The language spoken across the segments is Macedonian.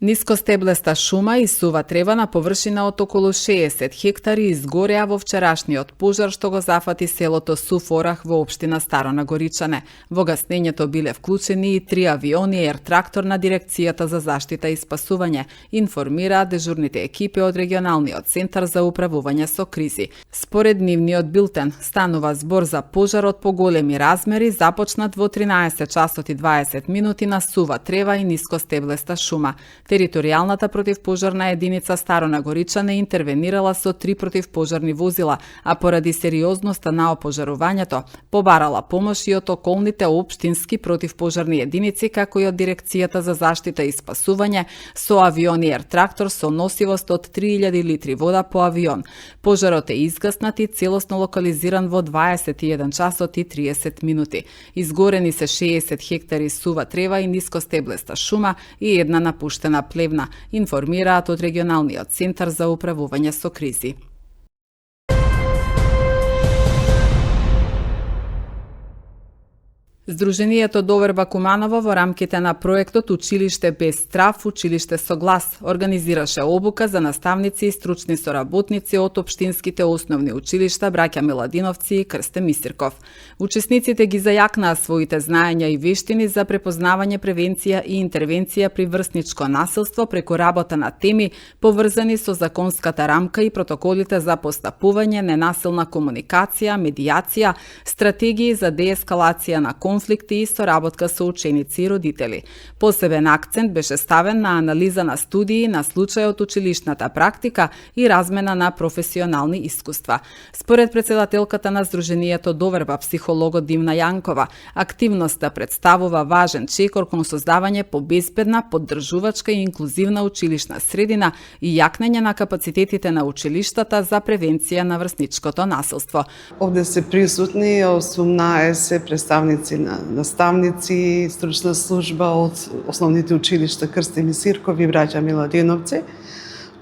Нискостеблеста шума и сува трева на површина од околу 60 хектари изгореа во вчерашниот пожар што го зафати селото Суфорах во општина Старо Нагоричане. Во гаснењето биле вклучени и 3 авиони и ертрактор на дирекцијата за заштита и спасување, информираат дежурните екипи од регионалниот центар за управување со кризи. Според нивниот билтен, станува збор за пожар од поголеми размери, започнат во 13 часот и 20 минути на сува трева и нискостеблеста шума. Територијалната противпожарна единица Старо Нагоричане интервенирала со 3 противпожарни возила, а поради сериозноста на опожарувањето, побарала помош и од околните општински противпожарни единици, како и од дирекцијата за заштита и спасување, со авион и ертрактор со носивост од 3000 литри вода по авион. Пожарот е изгаснат и целосно локализиран во 21 часот и 30 минути. Изгорени се 60 хектари сува трева и нискостеблеста шума и една напуштена плевна, информираат од регионалниот центар за управување со кризи. Здруженијето Доверба Куманово во рамките на проектот Училиште без страв, училиште со глас организираше обука за наставници и стручни соработници од општинските основни училишта Браќа Миладиновци и Крсте Мисирков. Учесниците ги зајакнаа своите знаења и вештини за препознавање, превенција и интервенција при врсничко насилство преку работа на теми поврзани со законската рамка и протоколите за постапување, ненасилна комуникација, медијација, стратегии за деескалација на конфликти и соработка со ученици и родители. Посебен акцент беше ставен на анализа на студии на случај од училишната практика и размена на професионални искуства. Според председателката на Здруженијето Доверба, психологот Дивна Јанкова, активноста представува важен чекор кон создавање побезбедна, поддржувачка и инклузивна училишна средина и јакнење на капацитетите на училиштата за превенција на врсничкото насилство. Овде се присутни 18 представници на наставници, стручна служба од основните училишта Крсте Мисирков и Браќа Миладиновци.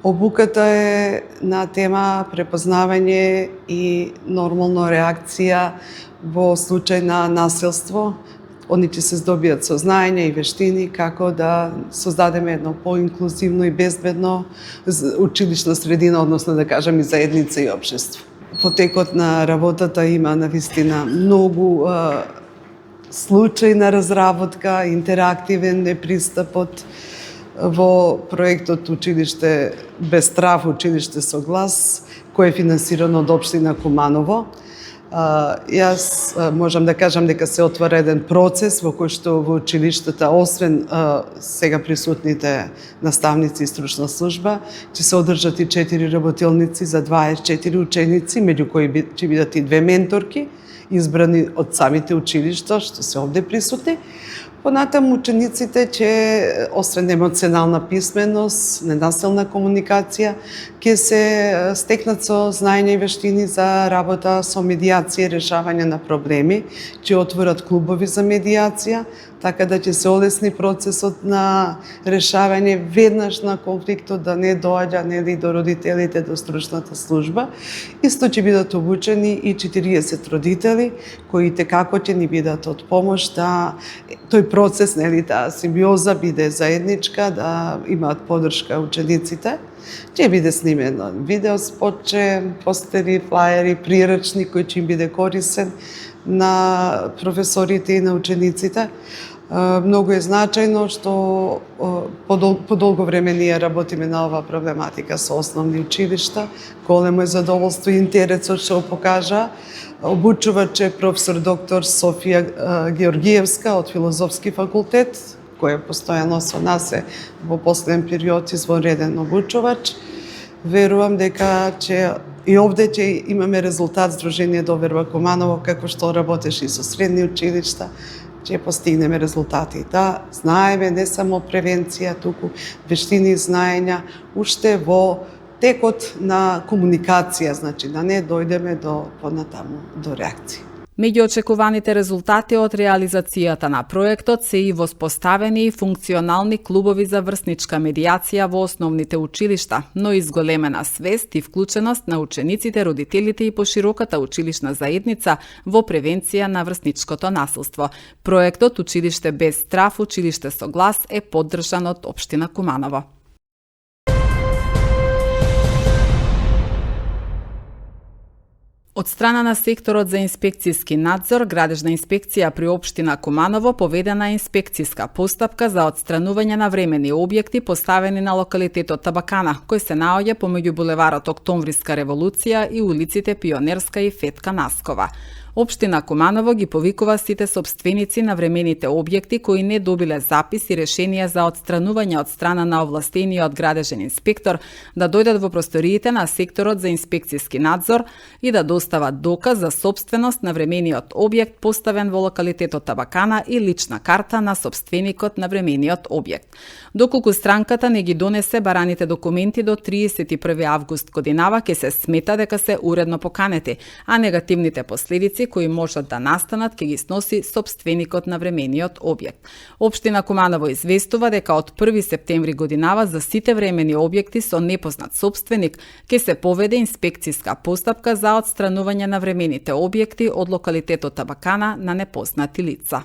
Обуката е на тема препознавање и нормална реакција во случај на насилство. Они ќе се здобијат со знаење и вештини како да создадеме едно поинклузивно и безбедно училишна средина, односно да кажам и заедница и општество. Во текот на работата има навистина многу случај на разработка, интерактивен е пристапот во проектот Училиште без страв, училиште со глас, кој е финансирано од општина Куманово. Јас можам да кажам дека се отвора еден процес во кој што во училиштата, освен сега присутните наставници и стручна служба, ќе се одржат и 4 работилници за 24 ученици, меѓу кои ќе бидат и 2 менторки, избрани од самите училишта, што се овде присутни. Понатаму учениците ќе, освен емоционална писменост, ненасилна комуникација, ќе се стекнат со знаење и вештини за работа со медијација и решавање на проблеми, ќе отворат клубови за медијација, така да ќе се олесни процесот на решавање веднаш на конфликтот, да не доаѓа нели до родителите, до стручната служба. Исто ќе бидат обучени и 40 родители кои како ќе ни бидат од помош да тој процес, нели, таа симбиоза биде заедничка, да имаат поддршка учениците. Ќе биде снимено видео спотче, постери, флаери, прирачник кој ќе им биде корисен на професорите и на учениците. Многу е значајно што по долго време ние работиме на оваа проблематика со основни училишта. Големо е задоволство и интересот што покажа. Обучувач е професор доктор Софија Георгиевска од Филозофски факултет, која постојано со нас е во последен период извонреден обучувач. Верувам дека и овде ќе имаме резултат Здружение Доверба Куманово, како што работеше и со средни училишта, ќе постигнеме резултати. Да знаеме не само превенција, туку вештини и знаења уште во текот на комуникација, значи да не дојдеме до понатаму до реакција. Меѓу очекуваните резултати од реализацијата на проектот се и воспоставени и функционални клубови за врсничка медијација во основните училишта, но и зголемена свест и вклученост на учениците, родителите и пошироката училишна заедница во превенција на врсничкото насилство. Проектот Училиште без страф, училиште со глас е поддржан од општина Куманово. Од страна на секторот за инспекцијски надзор, градежна инспекција при општина Куманово поведена инспекцијска постапка за отстранување на времени објекти поставени на локалитетот Табакана, кој се наоѓа помеѓу булеварот Октомвриска револуција и улиците Пионерска и Фетка Наскова. Општина Куманово ги повикува сите сопственици на времените објекти кои не добиле запис и решение за отстранување од страна на овластениот градежен инспектор да дојдат во просториите на секторот за инспекцијски надзор и да достават доказ за сопственост на времениот објект поставен во локалитетот Табакана и лична карта на сопственикот на времениот објект. Доколку странката не ги донесе бараните документи до 31 август годинава, ќе се смета дека се уредно поканети, а негативните последици кои можат да настанат ќе ги сноси сопственикот на времениот објект. Општина Куманово известува дека од 1 септември годинава за сите времени објекти со непознат сопственик ќе се поведе инспекцијска постапка за отстранување на времените објекти од локалитетот Табакана на непознати лица.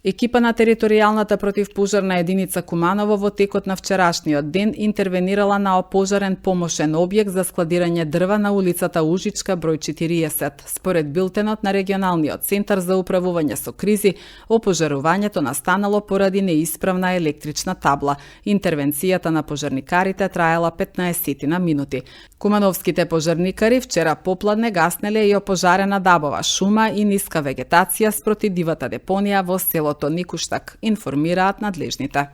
Екипа на територијалната противпожарна единица Куманово во текот на вчерашниот ден интервенирала на опожарен помошен објект за складирање дрва на улицата Ужичка број 40. Според билтенот на регионалниот центар за управување со кризи, опожарувањето настанало поради неисправна електрична табла. Интервенцијата на пожарникарите траела 15 минути. Кумановските пожарникари вчера попладне гаснеле и опожарена дабова шума и ниска вегетација спроти дивата депонија во селото Никуштак, информираат надлежните.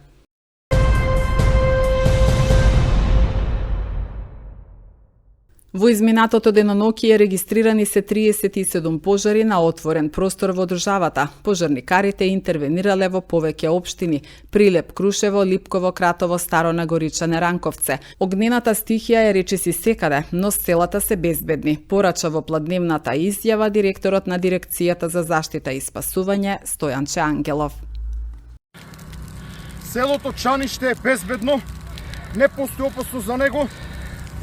Во изминатото деноноќие регистрирани се 37 пожари на отворен простор во државата. Пожарникарите интервенирале во повеќе општини: Прилеп, Крушево, Липково, Кратово, Старо Нагоричане, Ранковце. Огнената стихија е речиси секаде, но селата се безбедни, порача во пладневната изјава директорот на Дирекцијата за заштита и спасување Стојанче Ангелов. Селото Чаниште е безбедно, не постои опасност за него.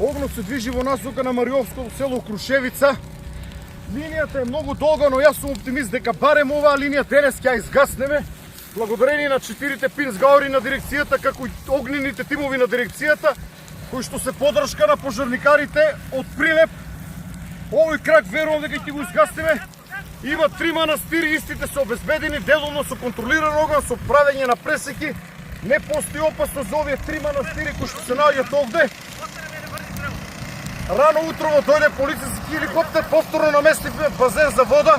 Огнот се движи во насока на Мариовско село Крушевица. Линијата е многу долга, но јас сум оптимист дека барем оваа линија денес ќе изгаснеме. Благодарение на 4 пинсгаури на дирекцијата, како и огнените тимови на дирекцијата, кои што се поддршка на пожарникарите од Прилеп. Овој крак верувам дека ќе го изгаснеме. Има 3 манастири, истите се обезбедени, делумно со контролиран оган, со правење на пресеки. Не постои опасност за овие 3 манастири кои што се наоѓаат овде. Рано утрово дојде полициски хеликоптер, повторно наместивме базен за вода.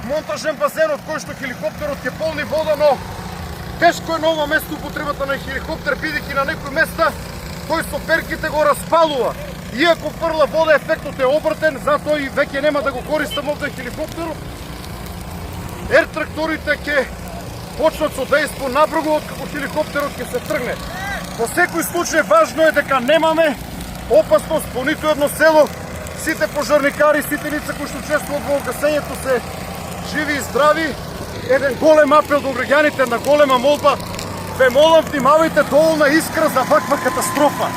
Монтажен базен од кој што хеликоптерот ќе полни вода, но тешко е на ова место употребата на хеликоптер, бидејќи на некои места тој со перките го распалува. Иако фрла вода, ефектот е обратен, затоа и веќе нема да го користам овде хеликоптерот. Ер-тракторите ќе почнат со дејство набрзо откако хеликоптерот ќе се тргне. Во секој случај важно е дека немаме опасност по ниту едно село. Сите пожарникари, сите лица кои што учествуваат во гасењето се живи и здрави. Еден голем апел до граѓаните, една голема молба. Ве молам, внимавајте, доволна искра за ваква катастрофа.